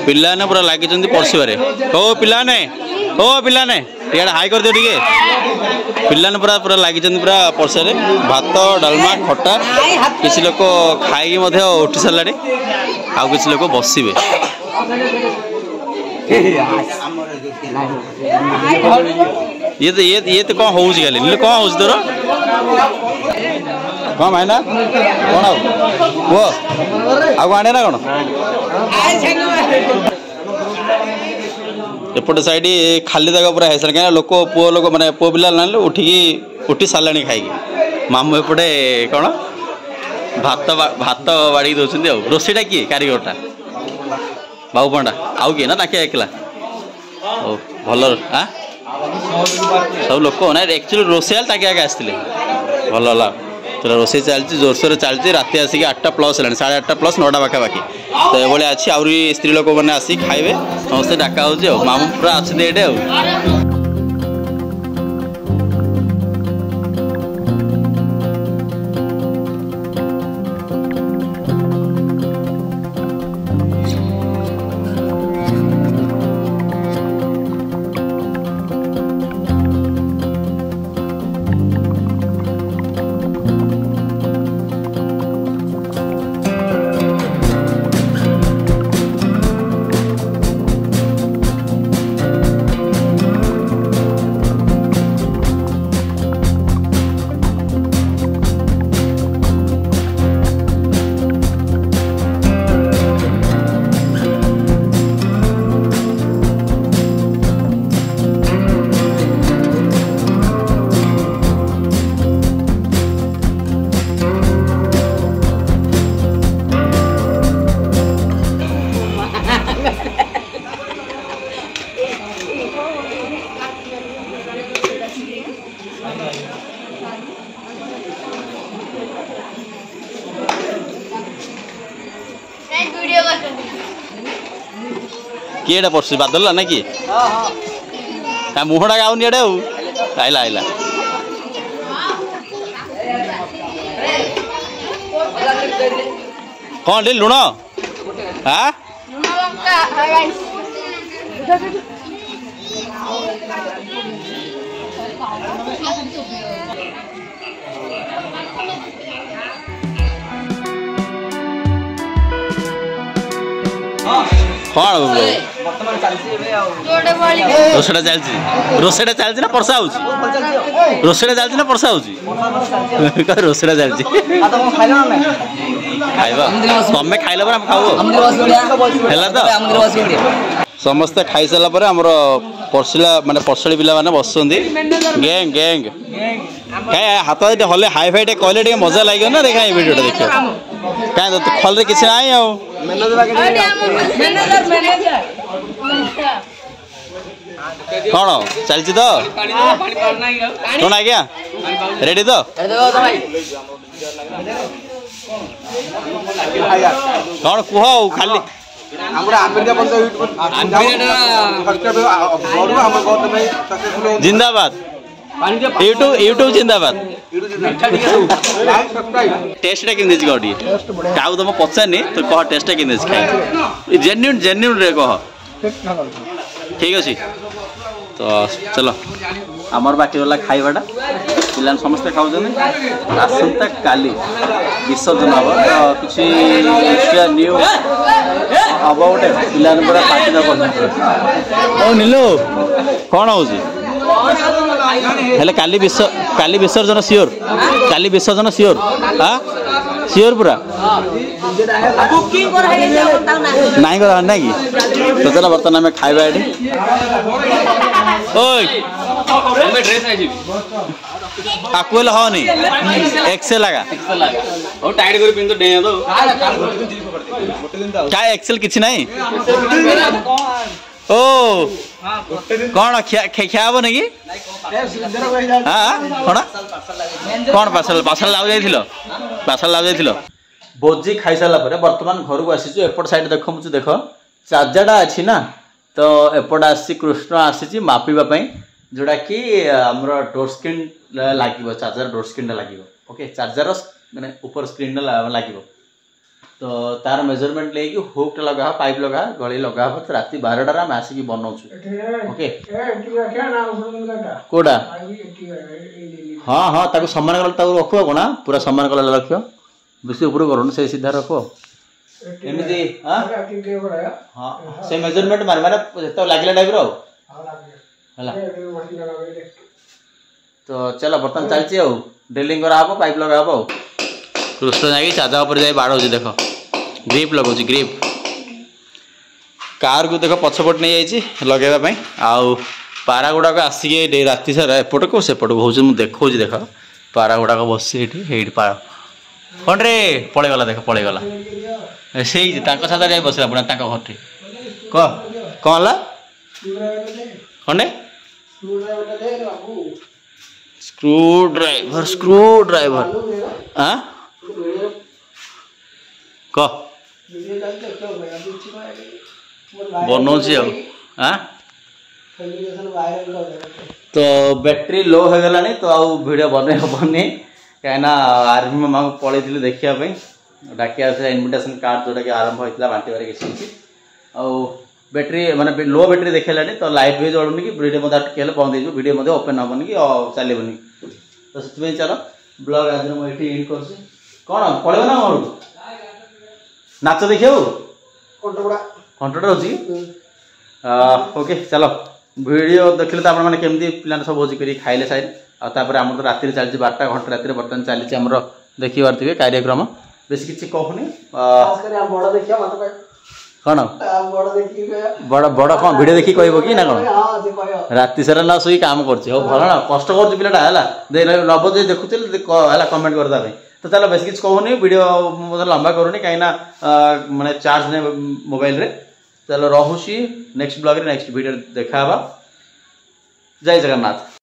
पिलाने पूरा लगी परसिबारे ओ पिलाने टिके हाई कर दियो टिके पिलाने पूरा पूरा लगी पूरा परसिबारे भात डालमा खटा किसी लोक खाई उठी सारे आउ किसी लोक बसवे ये तो कौन हो कौन हो तोर कौन भाईना कौन वो आगे आने ना कौन एपटे साइड खाली जगह पूरा है क्या लोक पुओ लोक मैंने पुओ पिला ना उठी सारे खाई मामू एपटे कौन भात भात बाड़ी दौरान रोषेटा किए कारीगरटा बाबू पंडा आउ किए ना ताके एकला ओ भल हाँ सब लोक ना एक्चुअली रोषेया ताके आगे आसते भल है चलो रोषे चलती जोरसोर चलती राति आसिक 8टा प्लस है 8:30 9टा पाखापाखि तो ये अच्छी आहरी स्त्री लोक मैंने आसिक खाइबे समस्ते डाका हो मामू पूरा अच्छे ये किएटा पड़े बादल ना कि मुहटा गाउन एडे आइला आइला कौन लुण हाँ कौन रोषेटा चलती रोषेटा चलती ना परसा हो रोषेटा चलती ना परसा हो रोषेटा चलती खाइबा तमें खाइला पर हम खाऊ है तो समस्ते खाई सारा पर आमर परसिला माने परसड़ी पिला माने बसुंदी गैंग गैंग क्या हाथ हले हाई फाई कहले मजा लगे ना देखा वीडियो देखिए क्या तो फल किसी ना कौन चलती तो कौन आज्ञा रेडी तो कौन कह खाली जिंदाबाद यूट्यूब जिंदाबाद टेस्ट केमती कह क्या तुम पचारनी तो कह टेस्ट केमती खाई जेन्यून जेन्यून रे कह ठीक अच्छे तो चलो आमर बाकी गला खाइबाटा पिला समस्ते खाऊँ आसंता काली विसर्जन हम तो किसी एक्सट्रा न्यू हम गोटे पिला पूरा पार्टी नीलू कौन हो काली विसर्जन सियोर काली विसर्जन सियोर हाँ सियोर पूरा नहीं करा ना कि तो चलो बर्तमान आम खाइबा आकुल हनी एक्सेल लगा टाइट कर पिन तो डे तो क्या एक्सेल किछि नहीं ओ कौन खिया हम ना कि हाँ कौन कौन पार्सल पार्सल लाउ जाइथिलो पार्सल लाउ जाइथिलो भोजी खाई सारा पर बर्तमान घर को आसी एपट साइड देख देख चार्जाटा अच्छी ना तो एपट आसी कृष्ण आसी मापिबा जोड़ा कि आमर डोर स्क्रीन लगे चार्जर डोर स्क्रीन लगे ओके चार्जर माने ऊपर स्क्रीन लगे तो तार मेजरमेंट लेकिन हुक लगा पाइप लगा गली लगा तो राति 12टार आम आसिक बनाऊँ ओके कोड़ा हाँ हाँ ताको समान कलर रखो कोना पूरा समान कलर रख बेसी ऊपर करूँ से सीधा रख एमती हाँ से मेजरमेंट मार माने तो लागला टाइप रो तो चलो बर्तमान चलती ड्रिलिंग करा पाइप लगा कृष्ण जाकि चाजा उपर जाए बाड़ देख ग्रिप लगुच ग्रिप कार को देख पछपट नहीं जाइए लगेगा आउ पारा गुड़ाक आसिक राति सारा एपट को सेपट को हूँ देखा देख पारा गुड़ाक बस पारा कौन रे पलैगला देख पलैगला से छाता जाए बस अपना घर कौन है कौन स्क्रू ड्राइवर हाँ कह बनाऊँच तो बैटेरी लो हो गला तो आउ वीडियो बन हेनी कहीं आर्मी मामा को पलैली देखापी डाकिया इनविटेशन कार्ड जोटा कि आरंभ होता बांटबार किसी बैटेरी माने लो बैटेरी देखेलानी तो लाइट भी जलूनी कि वीडियो मत बंद हो वीडियो ओपन हेनी कि चलनी तो से चलो ब्लॉग आज मुझे एंड कर कौन पड़े ना घर को नाच देखिए कंट्रोटर अच्छी ओके चलो वीडियो देखिले तो आपने केमती पिला सब भोजी कर खाइले साइड आपर आम तो राति चलती 12टा घंटे राति बर्तमान चली आमर देखी पारे कार्यक्रम बेस किसी कहूनी कौन बड़ बड़ कौन वीडियो देखी कह कि ना कौन राति सारा ना शोई काम कर भल ना कष्ट कर पिलाटा है नब जो देखुचे कमेंट करदे तो चलो बेस किसी कहूनी वीडियो मतलब लंबा करूनी कहीं माने चार्ज नहीं मोबाइल रे चलो रहुची नेक्स्ट ब्लॉग रे नेक्स्ट वीडियो देखा जय जगन्नाथ।